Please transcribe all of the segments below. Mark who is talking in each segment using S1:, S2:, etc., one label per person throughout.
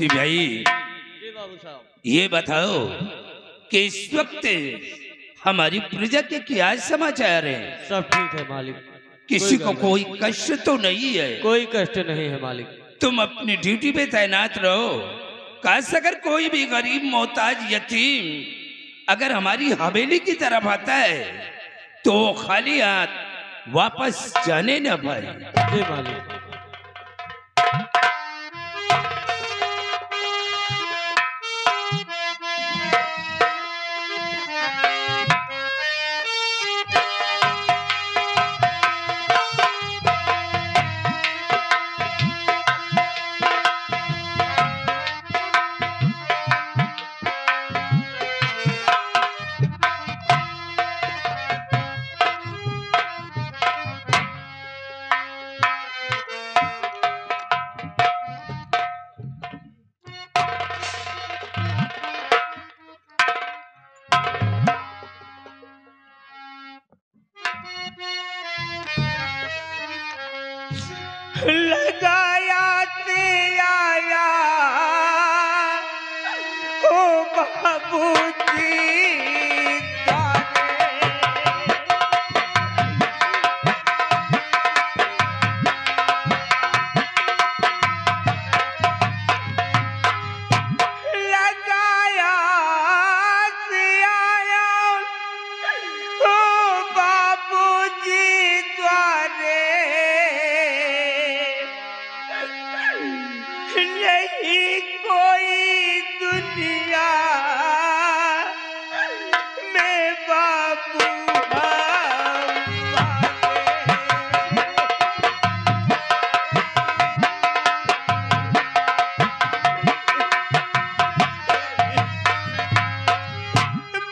S1: मुंशी भाई,
S2: जी बाबू साहब।
S1: ये बताओ कि इस वक्त हमारी प्रजा के क्या समाचार हैं?
S2: सब ठीक है मालिक।
S1: किसी को
S2: गड़बड़
S1: कोई कष्ट तो नहीं है?
S2: कोई कष्ट नहीं है मालिक।
S1: तुम अपनी ड्यूटी पे तैनात रहो। काश अगर कोई भी गरीब मोहताज यतीम अगर हमारी हवेली की तरफ आता है तो वो खाली हाथ वापस जाने न पाए।
S2: जी मालिक।
S3: लगाया ते आया ओ बाबूजी लगाया ते आया ओ बाबूजी द्वारे नहीं कोई दुनिया में बाबू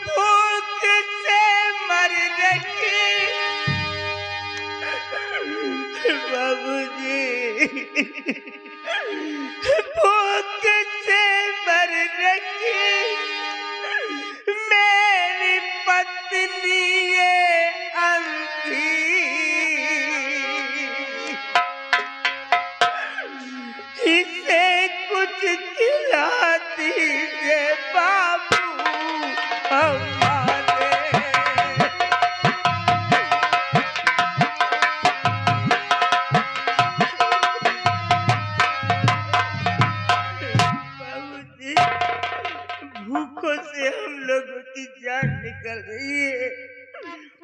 S3: भूख से मर रही बाबूजी, भूख से मर रही मेरी पत्नी ये अंधी, इसे कुछ खिला दीजिए बाबू हमारे। बाबूजी, भूखों से हम लोगों की जान निकल रही है,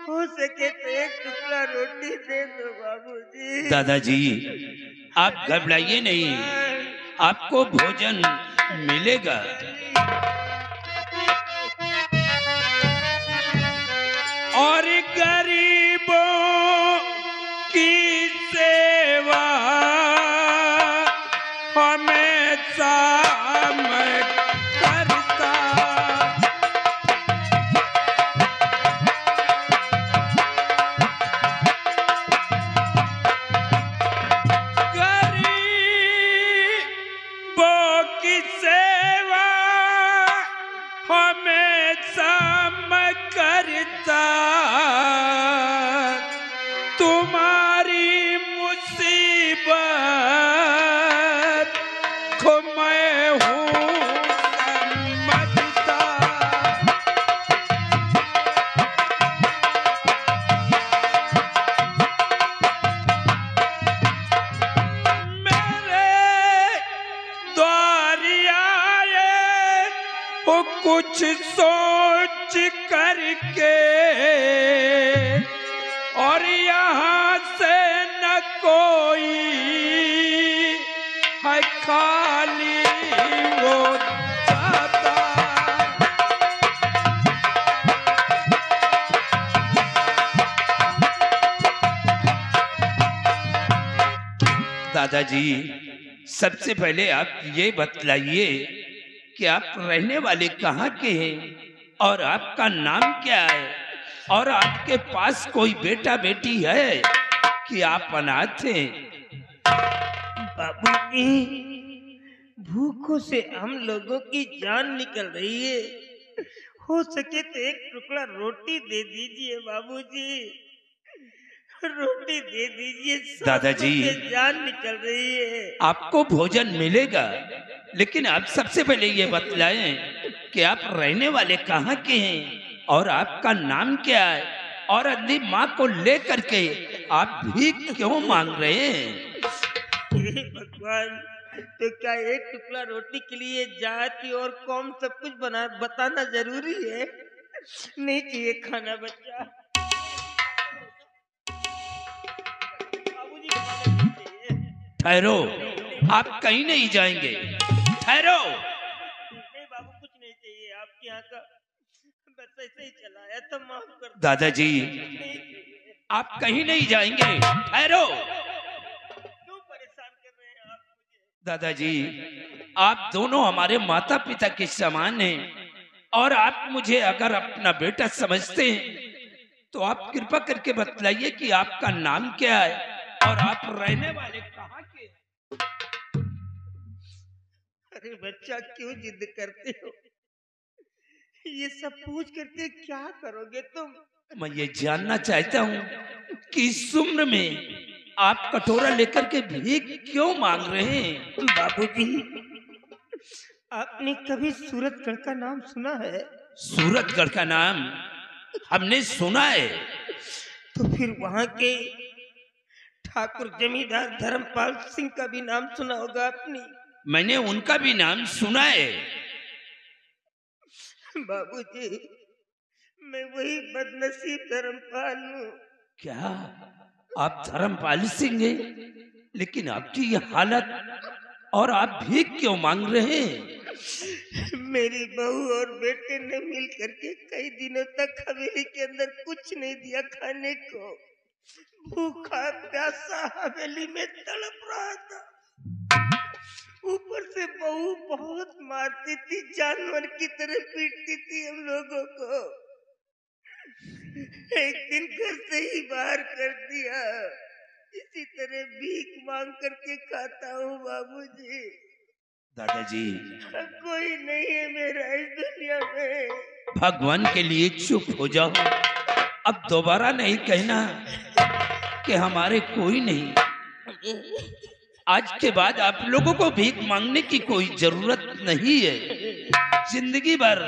S3: हो सके तो एक टुकड़ा रोटी दे दो बाबूजी।
S1: दादाजी, आप घबराइए नहीं, आपको भोजन मिलेगा। और गरीबों की सेवा हमेशा मैं करता। गरीबों की सेवा हमेशा मैं करता। तुम्हारी मुसीबत को मैं हूँ समझता। मेरे द्वारी आए वो कुछ सोच करके और यहाँ से न कोई है खाली वो जाता। दादाजी, सबसे पहले आप ये बतलाइए कि आप रहने वाले कहाँ के हैं और आपका नाम क्या है और आपके पास कोई बेटा बेटी है कि आप अनाथ हैं?
S3: बाबूजी, भूखों से हम लोगों की जान निकल रही है, हो सके तो एक टुकड़ा रोटी दे दीजिए बाबूजी। रोटी दे दीजिए,
S1: दादाजी।
S3: से जान निकल रही है।
S1: आपको भोजन मिलेगा, लेकिन आप सबसे पहले ये बतलाएं कि आप रहने वाले कहाँ के हैं और आपका नाम क्या है, और अंधी माँ को लेकर के आप भीख क्यों मांग रहे हैं?
S3: हे भगवान, तो क्या एक टुकड़ा रोटी के लिए जाति और कौम सब कुछ बताना जरूरी है? नहीं चाहिए खाना बच्चा। बाबूजी खाना नहीं चाहिए।
S1: ठहरो, आप कहीं नहीं जाएंगे, ठहरो।
S3: नहीं बाबू, कुछ नहीं चाहिए। आपके यहाँ का बस ऐसे ही चलाया था, माफ कर दो।
S1: दादाजी,
S3: नहीं चाहिए।
S1: आप कहीं नहीं जाएंगे, ठहरो।
S3: क्यों परेशान कर रहे हैं आप मुझे?
S1: दादाजी, आप दोनों हमारे माता पिता के समान हैं, और आप मुझे अगर अपना बेटा समझते हैं तो आप कृपा करके बतलाइए कि आपका नाम क्या है और आप रहने वाले कहाँ के हैं?
S3: अरे बच्चा, क्यों जिद करते हो? ये सब पूछ करके क्या करोगे तुम?
S1: मैं ये जानना चाहता हूँ कि इस उम्र में आप कटोरा लेकर के भीख क्यों मांग रहे हैं?
S3: बाबूजी, आपने कभी सूरतगढ़ का नाम सुना है?
S1: सूरतगढ़ का नाम हमने सुना है।
S3: तो फिर वहाँ के ठाकुर जमींदार धर्मपाल सिंह का भी नाम सुना होगा आपने?
S1: मैंने उनका भी नाम सुना है।
S3: बाबूजी, मैं वही बदनसीब धर्मपाल हूँ।
S1: क्या आप धर्मपाल सिंह हैं? लेकिन आपकी ये हालत, और आप भीख क्यों मांग रहे हैं?
S3: मेरी बहू और बेटे ने मिल करके कई दिनों तक हवेली के अंदर कुछ नहीं दिया खाने को। भूखा प्यासा हवेली में तड़प रहा था। ऊपर से बहू बहुत मारती थी, जानवर की तरह पीटती थी हम लोगों को। एक दिन घर से ही बाहर कर दिया। इसी तरह भीख मांग करके खाता हूँ बाबूजी।
S1: दादाजी,
S3: कोई नहीं है मेरा इस दुनिया में।
S1: भगवान के लिए चुप हो जाओ। अब दोबारा नहीं कहना कि हमारे कोई नहीं। आज के बाद आप लोगों को भीख मांगने की कोई जरूरत नहीं है। जिंदगी भर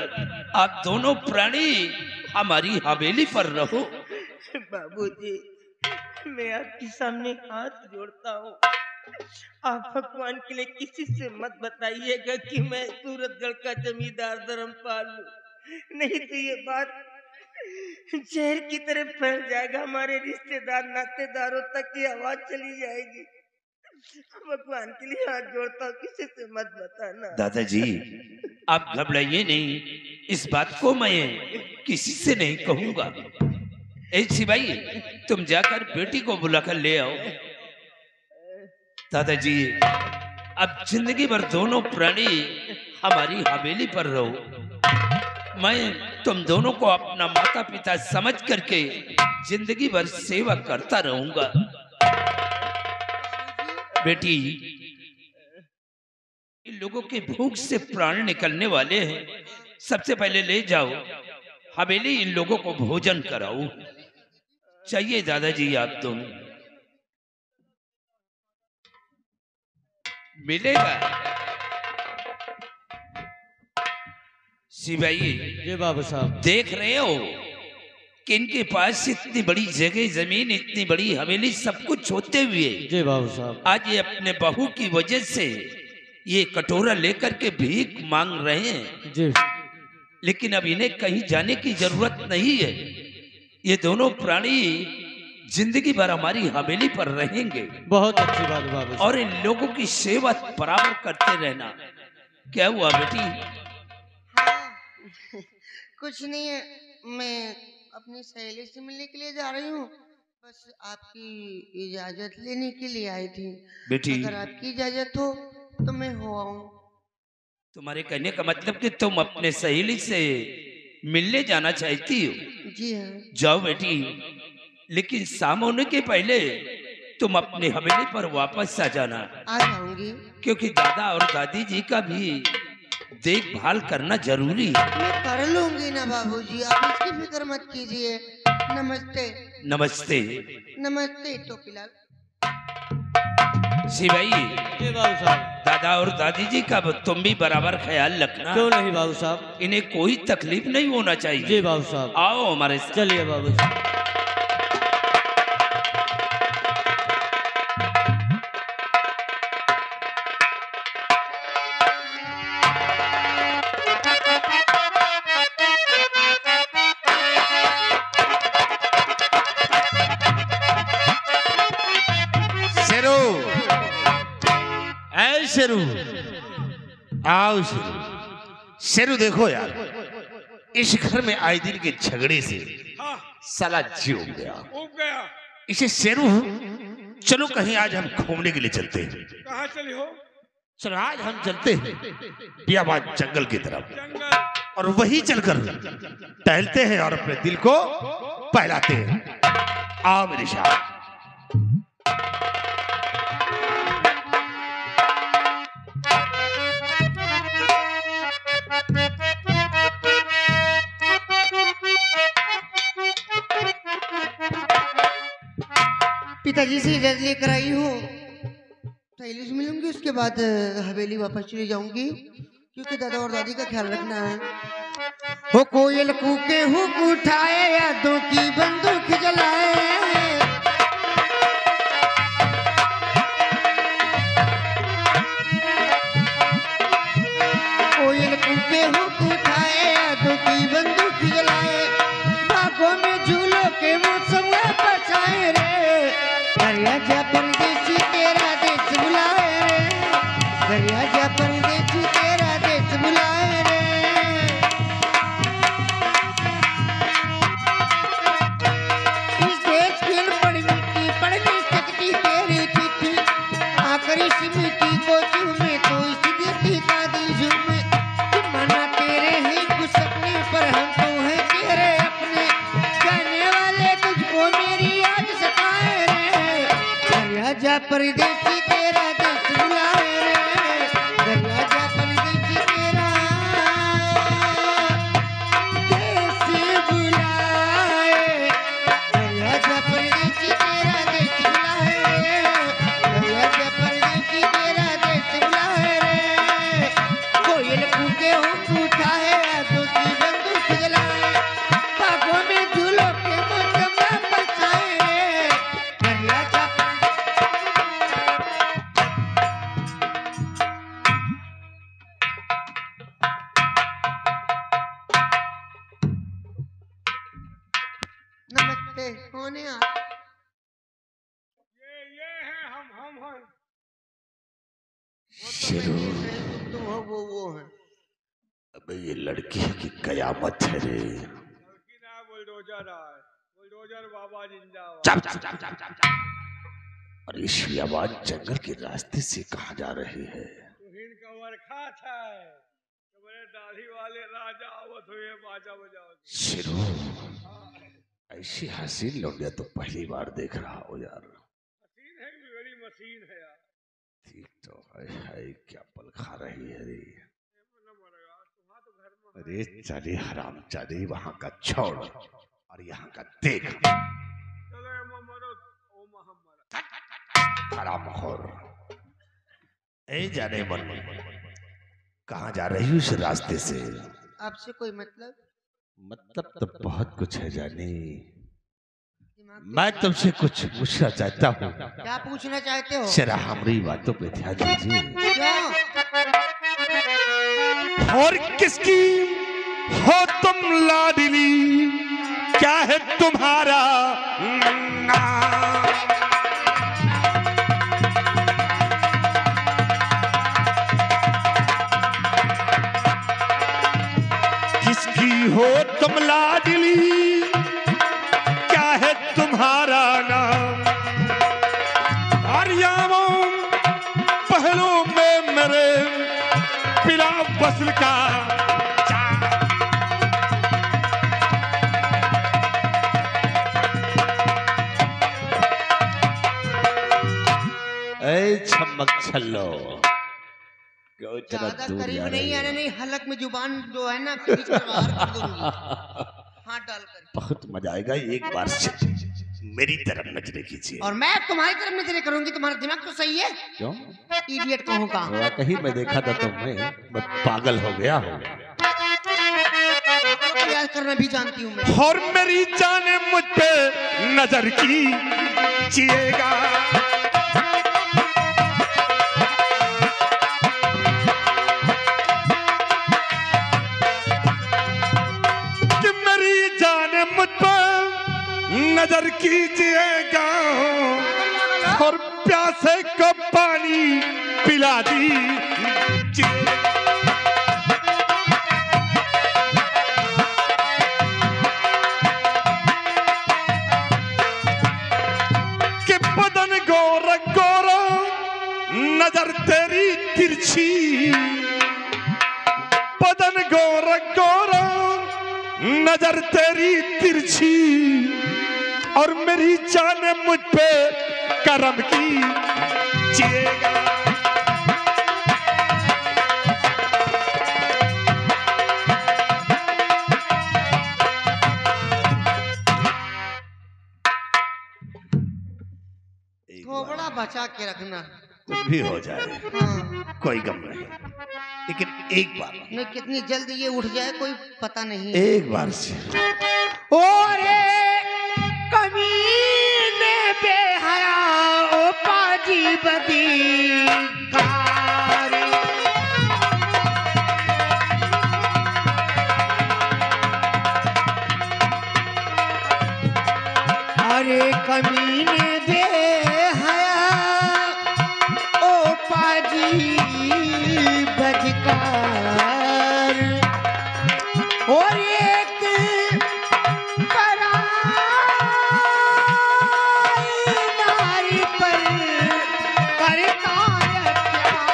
S1: आप दोनों प्राणी हमारी हवेली पर रहो।
S3: बाबूजी, मैं आपके सामने हाथ जोड़ता हूँ। आप भगवान के लिए किसी से मत बताइएगा कि मैं सूरतगढ़ का जमींदार धर्मपाल हूँ। नहीं तो ये बात जहर की तरह फैल जाएगा। हमारे रिश्तेदार नातेदारों तक ये आवाज चली जाएगी। भगवान के लिए हाथ जोड़ता हूँ, किसी से मत बताना।
S1: दादाजी, आप घबराइए नहीं, इस बात को मैं किसी से नहीं कहूंगा। ए सिपाही, तुम जाकर बेटी को बुलाकर ले आओ। दादाजी, अब जिंदगी भर दोनों प्राणी हमारी हवेली पर रहो। मैं तुम दोनों को अपना माता पिता समझ करके जिंदगी भर सेवा करता रहूंगा। बेटी, इन लोगों के भूख से प्राण निकलने वाले हैं। सबसे पहले ले जाओ हवेली, इन लोगों को भोजन कराओ। चाहिए दादाजी आप दोनों। मिलेगा सिपाही।
S2: जी बाबू साहब।
S1: देख रहे हो कि इनके पास इतनी बड़ी जगह जमीन, इतनी बड़ी हवेली, सब कुछ होते हुए
S2: जी बाबू साहब।
S1: आज ये अपने बहू की वजह से ये कटोरा लेकर के भीख मांग रहे हैं।
S2: जी।
S1: लेकिन अब इन्हें कहीं जाने की जरूरत नहीं है। ये दोनों प्राणी जिंदगी भर हमारी हवेली पर रहेंगे।
S2: बहुत अच्छी बात बाबू साहब।
S1: और इन लोगों की सेवा बराबर करते रहना। क्या हुआ बेटी?
S4: हाँ, कुछ नहीं है, मैं अपनी सहेली से मिलने के लिए जा रही हूँ। बस आपकी इजाजत लेने के लिए आई थी।
S1: बेटी,
S4: अगर आपकी इजाजत हो तो मैं हो आऊँ।
S1: तुम्हारे कहने का मतलब कि तुम अपने सहेली से मिलने जाना चाहती हो?
S4: जी हाँ।
S1: जाओ बेटी, लेकिन शाम होने के पहले तुम अपनी हवेली पर वापस आ जाना।
S4: आ जाऊंगी।
S1: क्योंकि दादा और दादी जी का भी देखभाल करना जरूरी है।
S4: मैं कर लूंगी ना बाबूजी, आप इसकी फिक्र मत कीजिए। नमस्ते।
S1: नमस्ते।
S4: नमस्ते टोपीलाल।
S1: शिवाई,
S2: जी बाबू साहब।
S1: दादा और दादी जी का तुम भी बराबर ख्याल रखना।
S2: क्यों नहीं बाबू साहब,
S1: इन्हें कोई तकलीफ नहीं होना चाहिए।
S2: जी बाबू साहब।
S1: आओ हमारे साथ।
S2: चलिए बाबू साहब।
S5: शेरू, आओ शेरू। शेरू देखो यार, इस घर में आए दिन के झगड़े से साला जी उग गया। इसे शेरू, चलो कहीं आज हम घूमने के लिए चलते हैं।
S6: कहाँ चली हो?
S5: चलो आज हम चलते हैं बियाबान जंगल की तरफ, और वहीं चलकर टहलते हैं और अपने दिल को बहलाते हैं। आओ मेरे साथ।
S4: पिताजी से इजाजत लेकर आई हूँ, सहेली से मिलूंगी, उसके बाद हवेली वापस चली जाऊंगी, क्योंकि दादा और दादी का ख्याल रखना है। हो कोयल कूके हुक उठाए, यादों की बंदूक जलाए। कोयल कूके हुक उठाए, यादों की बंदूक जलाए। बागों में झूलों के मौसम बचाए रे। दरिया जा परदेसी तेरा देश बुलाए रे। दरिया जा परदेसी तेरा देश बुलाए रे। इस देश की अनपढ़ मिट्टी पढ़ नहीं सकती तेरी चिट्ठी। आकर इस मिट्टी को चूमे तो इस देती का दिल झूमे। मना तेरे हैं कुछ सपने पर हम तो हैं तेरे अपने। कहने वाले तुझको मेरी याद सताए रे। दरिया जा परदेसी तेरा देश बुलाए रे। दरिया जा परदेसी तेरा देश बुलाए। दरिया जा परदेसी तेरा देश बुलाए रे। दरिया जा परदेसी तेरा देश बुलाए रे। कोयल कूके हुक उठाए, यादों की बंदूक जलाए। बागों में झूलों के मौसम बचाए रे। दरिया जा नमस्ते, कौन है आप?
S6: ये है हम हैं।
S5: शेरू,
S4: तुम हो वो है।
S5: अबे ये लड़की की कयामत है रे।
S6: लड़की ना बुलडोजर है, बुलडोजर बाबा जिंदाबाद।
S5: चप चप चप चप चप चप। और इस बियाबान जंगल के रास्ते से कहाँ जा रही है?
S6: तुहिन का वर्खा था, तुम्हारे दाढ़ी वाले राजा आवत हुए बाजा बजाओ।
S5: शेरू, ऐसी हसीन लौंडिया तो पहली बार देख रहा हो यार।
S6: मशीन है कि बड़ी मशीन है यार।
S5: ठीक तो है क्या पल खा रही है रे। अरे चले हराम चादे, वहां का छोड़ और यहाँ का देख।
S6: चलो मरो ओ मोहम्मद।
S5: हराम खोर। ए जाने मन, कहाँ जा रही हूँ इस रास्ते से?
S4: आपसे कोई मतलब?
S5: मतलब तो बहुत कुछ है जानी। मैं तुमसे कुछ पूछना चाहता हूँ।
S4: क्या पूछना चाहते हो?
S5: जरा हमारी बातों पे ध्यान दीजिए।
S4: क्यों?
S5: और किसकी हो तुम लाडली, क्या है तुम्हारा नाम? किसकी हो तुम लाडली, क्या है तुम्हारा नाम? आर्यामों पहलू में मेरे पिला बसल का छमक छल्लो,
S4: ज्यादा करीब नहीं आना, नहीं हलक में जुबान जो है ना खींच कर बाहर कर दूंगी हाथ डालकर।
S5: बहुत मजा आएगा, एक बार से मेरी तरफ नजरें कीजिए।
S4: और मैं तुम्हारी तरफ नजरें करूंगी। तुम्हारा दिमाग तो सही है,
S5: क्यों?
S4: इडियट कहूँ का।
S5: कहीं मैं देखा था तो मैं पागल हो गया हूँ।
S4: प्यार करना भी जानती हूँ मैं।
S5: और मेरी जान मुझ पे नजर कीजिएगा, कि मेरी जान मुझ पे नजर कीजिएगा और प्यासे को पानी पिला दीजिए। बदन गोरा गोरा नजर तेरी तिरछी, बदन गोरा गोरा नजर तेरी तिरछी, और मेरी जान मुझ पे करम कीजिएगा।
S4: थोड़ा बचा के रखना,
S5: कुछ भी हो जाए
S4: हाँ।
S5: कोई गम नहीं, लेकिन एक बार
S4: नहीं कितनी जल्दी ये उठ जाए कोई पता नहीं।
S5: एक बार से
S4: ओरे कमीने बेहया ओ पाजी बदी कारी, अरे कमीने बेहया ओ पाजी बदकार, और एक पराई नारी पर करता है प्यार।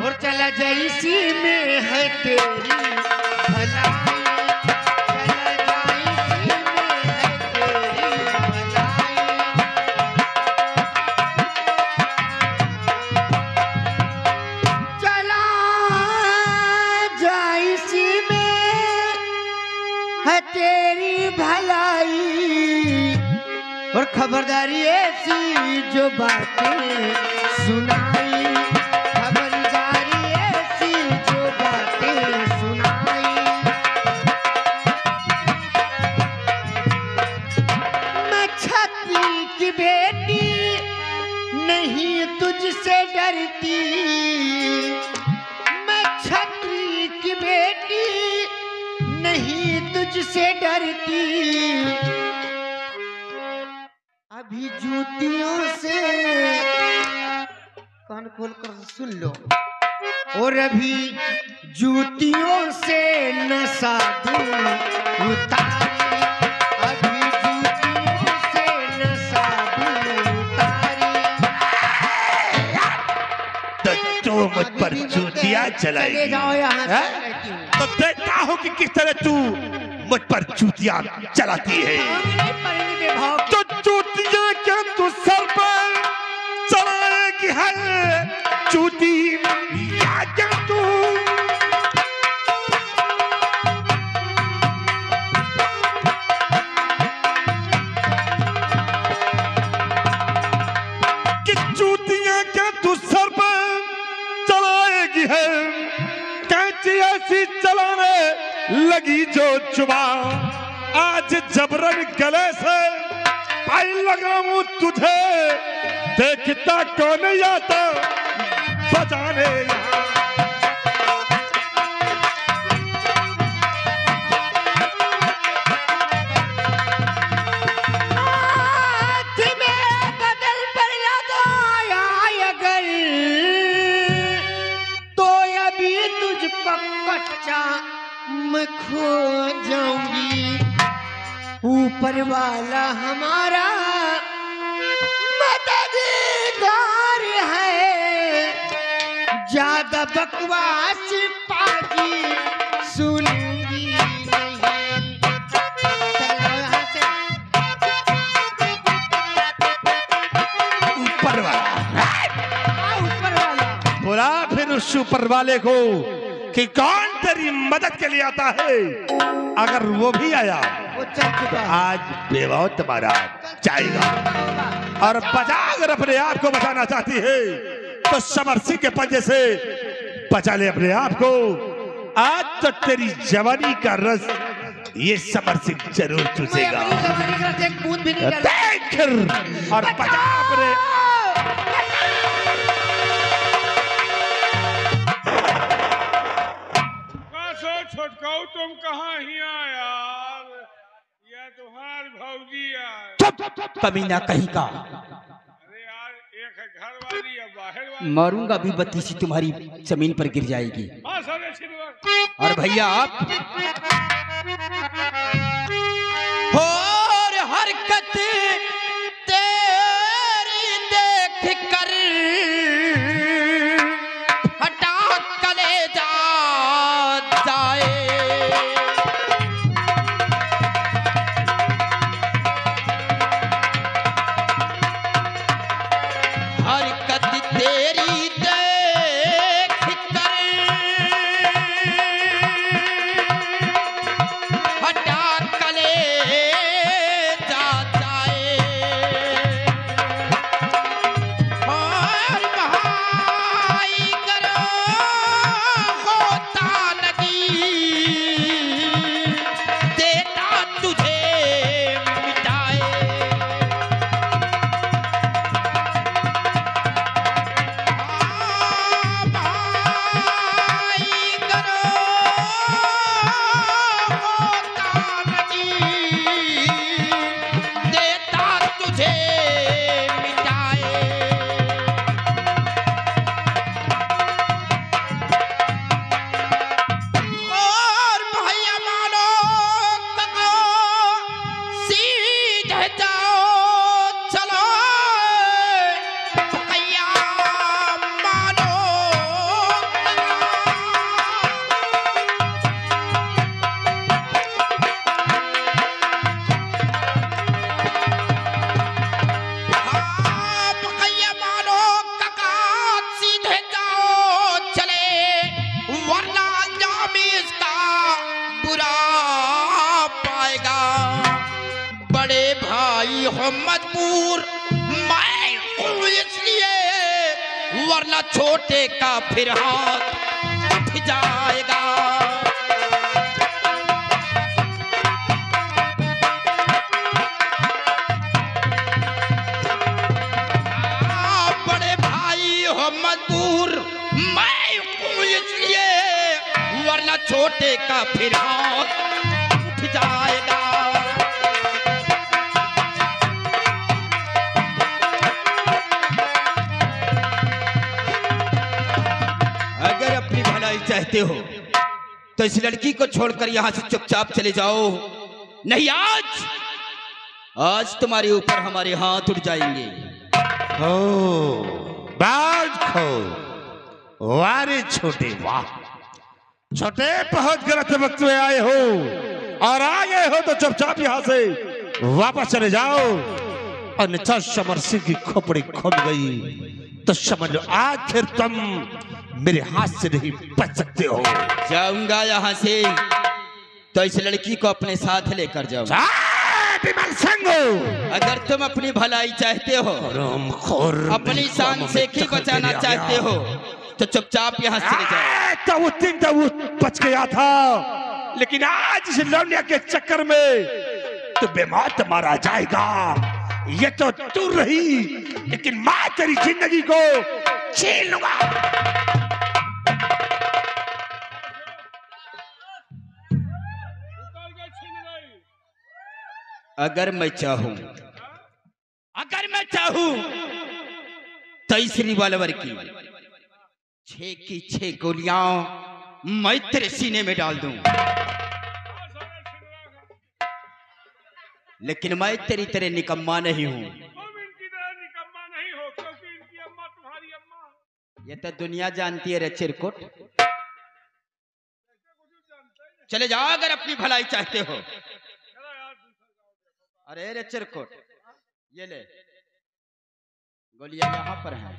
S4: और चला जैसी में है तेरी भलाई, चला जैसी में है तेरी भलाई, चला जाइसी में है तेरी भलाई, और खबरदारी ऐसी जो बातें सुनाई, खबरदारी ऐसी जो बातें सुनाई, मैं छत्री की बेटी नहीं तुझसे डरती, मैं छत्री की बेटी नहीं तुझसे डरती, अभी जूतियों से कान खोल कर सुन लो, और अभी जूतियों से नशा दूं उतारी, अभी जूतियों से नशा दूं उतारी।
S5: तो तू मुझ पर चूतियां
S4: चले
S5: चलाएगी,
S4: जाओ यहाँ से,
S5: हैं?
S4: कहती हूँ।
S5: तो देखता हूँ कि किस तरह तू मुझ पर चूतियां चलाती है।
S4: नहीं पड़ेंगे बेभाव।
S5: तो चूतियां क्या तू सर पर चलाएगी है, चूती या क्या तू कि चूतियां क्या तू सर पर चलाएगी है, कैंची ऐसी चलाने लगी जो चुबा, आज जबरन गले से पाई लगाऊं तुझे, देखता कौन आता बजाने यहाँ।
S4: हाथ में बदल पर लगा अगर, तो अभी तुझको कच्चा मैं खो जाऊंगी, ऊपर वाला हमारा मददगार है, ज्यादा बकवास पाजी सुनूंगी नहीं। चल जाओ यहाँ से।
S5: बुला फिर उस ऊपर वाले को कि कौन तेरी मदद के लिए आता है। अगर वो भी आया
S4: वो चल चुका है।
S5: आज बेवा तुम्हारा जाएगा। और बचा, अगर अपने आप को बचाना चाहती है तो समर सिंह के पंजे से बचा ले अपने आप को। आज तो तेरी जवानी का रस ये समर सिंह जरूर
S4: मैं
S5: चूसेगा।
S4: अपनी जवानी का एक बूंद भी नहीं डाला।
S5: देख और बचा अपने।
S6: सो छोटकाऊ तुम कहाँ ही यार? यह तुम्हार भौजी है।
S2: कमीना कहीं का।
S6: अरे यार, एक है घर वाली या बाहर वाली?
S2: मारूंगा भी बत्तीसी तुम्हारी जमीन पर गिर जाएगी।
S6: हाँ सर, छिनवर।
S2: और भैया आप और हरकत तेरी देख कर हटा कलेजा जाए। हरकत तेरी देख कर हटा कलेजा जाए। और भाई करो होता लगी देता तुझे मिटाए। भाई करो होता लगी देता तुझे मिटाए। और भैया मानो कको सीधे जाओ चलो। भैया मानो आप भैया मानो कका सीधे जाओ चले वरना अंजाम इसका बुरा पाएगा। बड़े भाई हो मजबूर मैं हूँ इसलिए वरना छोटे का फिर हाथ उठ जाएगा। बड़े भाई हो मजबूर मैं हूँ इसलिए वरना छोटे का फिर हाथ उठ जाएगा। अगर अपनी भलाई चाहते हो तो इस लड़की को छोड़कर यहाँ से चुपचाप चले जाओ, नहीं आज तुम्हारे ऊपर हमारे हाथ उठ जाएंगे।
S5: ओ बाज खो वारे छोटे, वाह छोटे बहुत गलत वक्त में आए हो और आ गए हो तो चुपचाप यहाँ से वापस चले जाओ। अन्यथा समर सिंह की खोपड़ी खुल गई तो समझ लो आखिर तुम मेरे हाथ से नहीं बच सकते हो।
S2: जाऊंगा यहाँ से तो इस लड़की को अपने साथ लेकर जाओ। अगर तुम अपनी भलाई चाहते हो, अपनी शान से ही बचाना चाहते हो तो चुपचाप यहाँ से चले जाओ।
S5: तो वो दिन तो वो बच गया था, लेकिन आज इस लौंडिया के चक्कर में तो बेमौत मारा जाएगा। ये तो तू रही, लेकिन मैं तेरी जिंदगी को छीन लूंगा।
S6: उतर के छिन गई।
S2: अगर मैं चाहूं तो इस रिवॉल्वर की 6 की 6 गोलियां मैं तेरे सीने में डाल दूं, लेकिन मैं तेरी तरह निकम्मा नहीं हूं।
S6: तुम इनकी तरह निकम्मा नहीं हो, क्योंकि इनकी अम्मा तुम्हारी अम्मा है।
S2: ये तो दुनिया जानती है रे चिरकुट।
S6: ऐसे कुछ जानते हैं?
S2: चले जाओ अगर अपनी भलाई चाहते हो।
S6: चलो यार, दूसरा जाओ।
S2: अरे रे चिरकुट, ये ले गोलियां यहाँ पर हैं।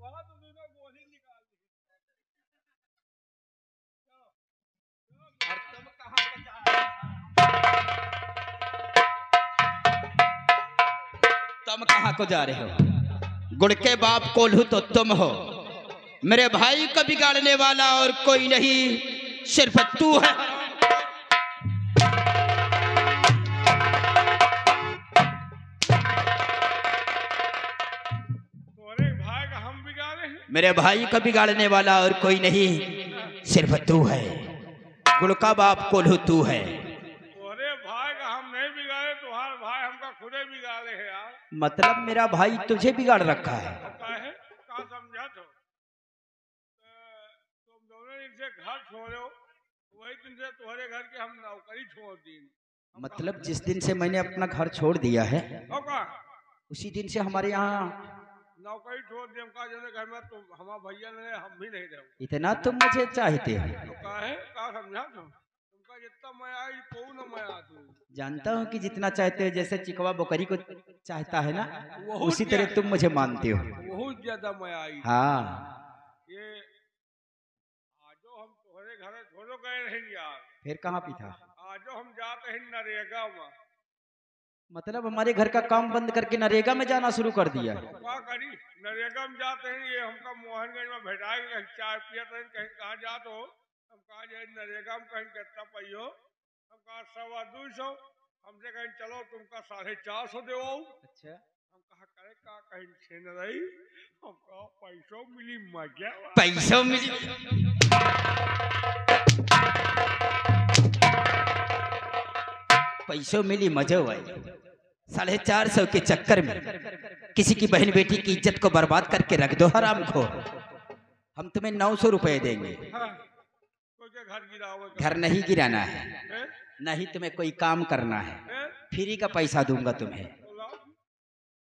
S6: वहाँ तो दूसरा गोली निकाल दी।
S2: तुम कहाँ को जा रहे हो? गुड़ के बाप कोल्हू तो तुम हो। मेरे भाई को बिगाड़ने वाला और कोई नहीं, सिर्फ तू है। मेरे भाई को बिगाड़ने वाला और कोई नहीं, सिर्फ तू है। गुड़ का बाप कोल्हू तू है।
S6: अरे भाई का हम नहीं बिगाड़े, तुम्हारे भाई हमका खुदे बिगाड़े है यार।
S2: मतलब मेरा भाई तुझे बिगाड़ रखा है?
S6: कहाँ समझा तो तुम दोनों दिन से घर छोड़े हो, वही दिन से तुम्हारे घर की हम नौकरी छोड़ दी।
S2: मतलब जिस दिन से मैंने अपना घर छोड़ दिया है उसी दिन से हमारे यहाँ
S6: नौकरी छोड़ दी। हमका जैसे घर में तुम हमारा भैया नहीं, हम भी नहीं रहे।
S2: इतना तुम मुझे चाहते हो?
S6: तो कहा समझा तुमका जितना मैं आई को न मैं आ तू।
S2: जानता हूँ कि जितना चाहते हो, जैसे चिकवा बकरी को चाहता है ना, उसी तरह तुम मुझे मानते हो।
S6: बहुत ज्यादा मैं आई।
S2: हाँ,
S6: ये आजो हम तुम्हारे घर छोड़ो गए नहीं यार।
S2: फिर कहाँ भी था?
S6: आजो हम जाते हैं नरेगा में।
S2: मतलब हमारे घर का काम बंद करके नरेगा में जाना शुरू कर दिया?
S6: क्या करी, नरेगा में जाते हैं। ये हमका मोहनगंज में भेटाए, कहीं चाय पियत हैं, कहीं कहाँ जात हो। हम कहा जाए नरेगा में कहीं कितना पैयो, हम कहा 250 हमसे कहीं चलो तुमका 450 दे।
S2: अच्छा,
S6: हम कहा करे का कहीं छे न रही। हम कहा पैसों मिली मजा,
S2: पैसों मिली। पैसों मिली मजा हुई। 450 के चक्कर में किसी की बहन बेटी की इज्जत को बर्बाद करके रख दो हरामखोर। हम तुम्हें 900 रुपए देंगे।
S6: घर गिराओ?
S2: घर नहीं गिराना है, नहीं तुम्हें कोई काम करना है, फ्री का पैसा दूंगा तुम्हें।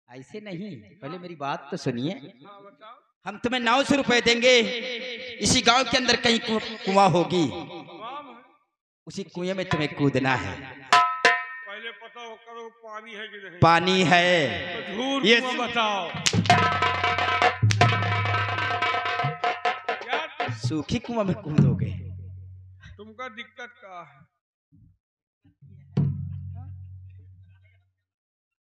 S2: ऐसे नहीं, पहले मेरी बात तो सुनिए। हम तुम्हें 900 रुपए देंगे। इसी गांव के अंदर कहीं कुआं होगी, उसी कुएं में तुम्हें कूदना है।
S6: पहले पता हो करो पानी है कि नहीं।
S2: पानी है।
S6: तो झूठ
S2: ये
S6: बताओ।
S2: सूखी कुआं में कूदोगे?
S6: तुमका दिक्कत क्या है?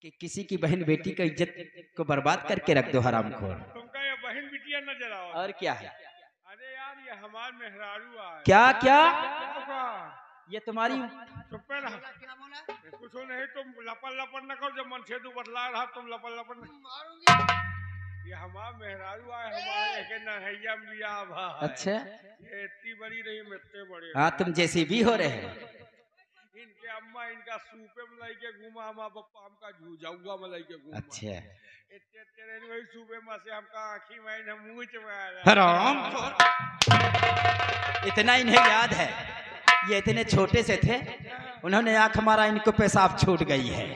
S2: कि किसी की बहन बेटी का इज्जत को बर्बाद करके रख दो हरामखोर।
S6: तुमका ये बहन बिटिया नजर आओ।
S2: और क्या है?
S6: अरे यार ये हमार मेहरारू है।
S2: क्या क्या? ये तुम्हारी?
S6: चुप रहा। कुछ नहीं, तुम लपन लपन न करो। जब मन से तू बतला रहा तुम लपन लपन। ये हमार मेहरारू है, हमारे के नहैया में लिया भा।
S2: अच्छा,
S6: ये इतनी बड़ी नहीं, इतने बड़े।
S2: हाँ, तुम जैसे भी हो रहे हैं।
S6: इनके अम्मा इनका सूपे में लाई के घुमा, अम्मा पप्पा हमका झूझाऊगा में लाई के घुमा।
S2: अच्छा,
S6: इतने वही सूपे में से हमका आँखी में मुँह चुरा।
S2: हराम, इतना इन्हें याद है? ये इतने छोटे से थे, उन्होंने आंख मारा, इनको पेशाब छूट गई है।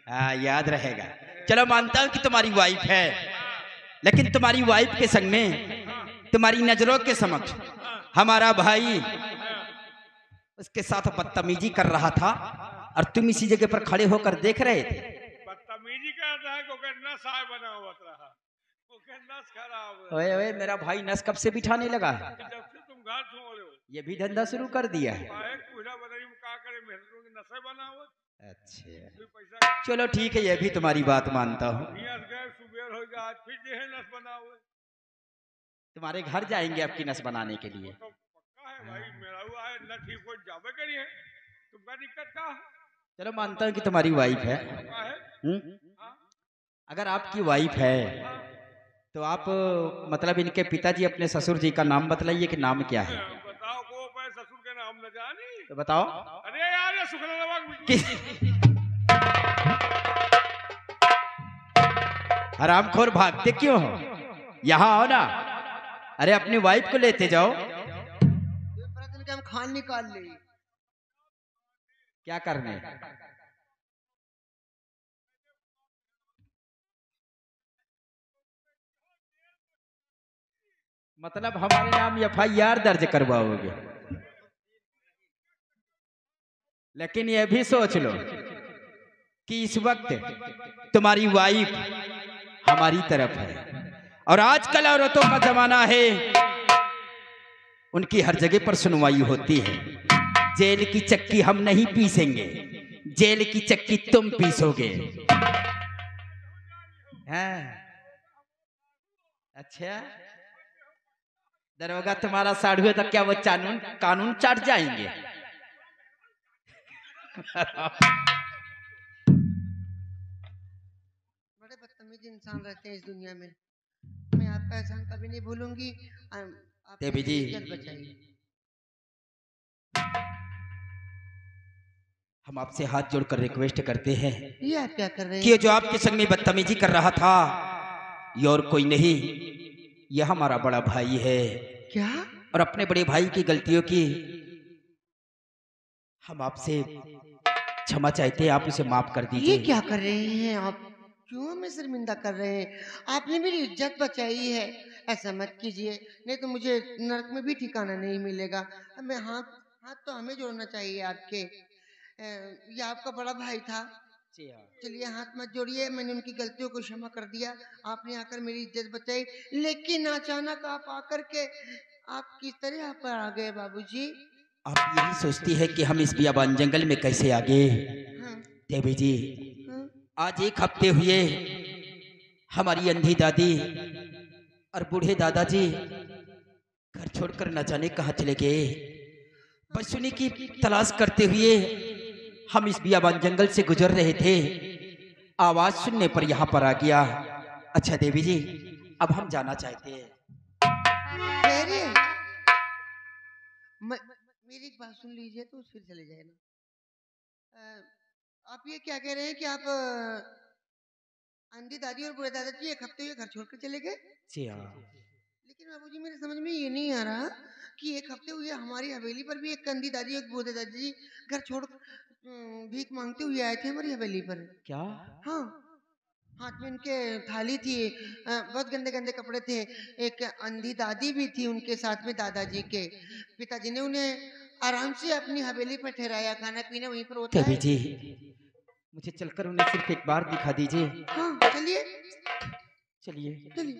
S2: हाँ, याद रहेगा। चलो मानता हूँ कि तुम्हारी वाइफ है, लेकिन तुम्हारी वाइफ के संग में तुम्हारी नजरों के समक्ष हमारा भाई उसके साथ बदतमीजी कर रहा था और तुम इसी जगह पर खड़े होकर देख रहे थे।
S6: बदतमीजी करता है, नस आए बना हुआ रहा, नस खराब।
S2: ओए ओए, मेरा भाई नस कब से बिठाने लगा है?
S6: जब से तुम घर छोड़ रहे हो,
S2: ये भी धंधा शुरू कर दिया है। अच्छा, चलो ठीक है, ये भी तुम्हारी बात मानता हूँ। तुम्हारे घर जाएंगे आपकी नस बनाने के लिए। चलो मानता हूँ कि तुम्हारी वाइफ है। अगर आपकी वाइफ है तो आप मतलब इनके पिताजी अपने ससुर जी का नाम बतलाइए कि नाम क्या है?
S6: बताओ को ससुर के नाम न जानी
S2: तो बताओ।
S6: अरे यार
S2: हरामखोर, भागते क्यों हो? यहाँ आओ ना। अरे अपनी वाइफ को लेते जाओ।
S4: हम खान निकाल ले।
S2: क्या करने? मतलब हमारे नाम FIR दर्ज करवाओगे? लेकिन यह भी सोच लो कि इस वक्त तुम्हारी वाइफ हमारी तरफ है और आजकल औरतों का जमाना है, उनकी हर जगह पर सुनवाई होती है। जेल की चक्की हम नहीं पीसेंगे, जेल की चक्की तुम पीसोगे। हाँ। अच्छा, दरोगा तुम्हारा साढ़ू है तो क्या वो कानून चाट जाएंगे?
S4: बड़े बदतमीज इंसान रहते हैं इस दुनिया में। मैं आपका एहसान कभी नहीं भूलूंगी। आप
S2: देवी जी,
S4: इज्जत बचाइए।
S2: हम आपसे हाथ जोड़कर रिक्वेस्ट करते हैं
S4: ये आप क्या कर रहे
S2: कि
S4: हैं?
S2: ये जो आपके संग में बदतमीजी कर रहा था, ये और कोई नहीं, ये हमारा बड़ा भाई है।
S4: क्या?
S2: और अपने बड़े भाई की गलतियों की हम आपसे क्षमा चाहते हैं, आप उसे माफ कर
S4: ये
S2: दीजिए।
S4: क्या कर रहे हैं आप? क्यों हमें शर्मिंदा कर रहे हैं? आपने मेरी इज्जत बचाई है, ऐसा मत कीजिए, नहीं तो मुझे नरक में भी ठिकाना नहीं मिलेगा। हमें हाथ तो हमें जोड़ना चाहिए आपके। ये आपका बड़ा भाई था। चलिए हाथ मत जोड़िए, मैंने उनकी गलतियों को क्षमा कर दिया। आपने आकर मेरी इज्जत बचाई, लेकिन अचानक आप आकर के आप किस तरह यहाँ पर आ गए बाबूजी?
S2: आप यही सोचती है कि हम इस बियाबान जंगल में कैसे आ गए?
S4: हाँ,
S2: देवी जी,
S4: हाँ।
S2: आज 1 हफ्ते हुए हमारी अंधी दादी और बूढ़े दादाजी घर छोड़कर न जाने कहाँ चले गए। बस उन्हीं की तलाश करते हुए हम इस बियाबान जंगल से गुजर रहे थे, आवाज सुनने पर यहाँ पर आ गया। अच्छा देवी जी, अब हम जाना चाहते हैं।
S4: ठहरिए, मेरी एक बात सुन लीजिए तो फिर चले जाए ना। आप ये क्या कह रहे हैं कि आप अंधी दादी और बूढ़े दादाजी 1 हफ्ते हुए घर छोड़कर चले गए?
S2: जी हाँ।
S4: लेकिन बाबूजी मेरे समझ में ये नहीं आ रहा कि 1 हफ्ते हुए हमारी हवेली पर भी एक अंधी दादी और एक बूढ़े दादाजी घर छोड़ भीख मांगते हुए आए थे हमारी हवेली पर।
S2: क्या?
S4: हाँ, हाथ में उनके थाली थी, बहुत गंदे गंदे कपड़े थे। एक अंधी दादी भी थी उनके साथ में, दादाजी के पिताजी ने उन्हें आराम से अपनी हवेली पर ठहराया, खाना पीना वहीं पर होता
S2: देवी
S4: है।
S2: जी, मुझे चलकर उन्हें सिर्फ एक बार दिखा दीजिए।
S4: हाँ चलिए
S2: चलिए।
S4: चलिए।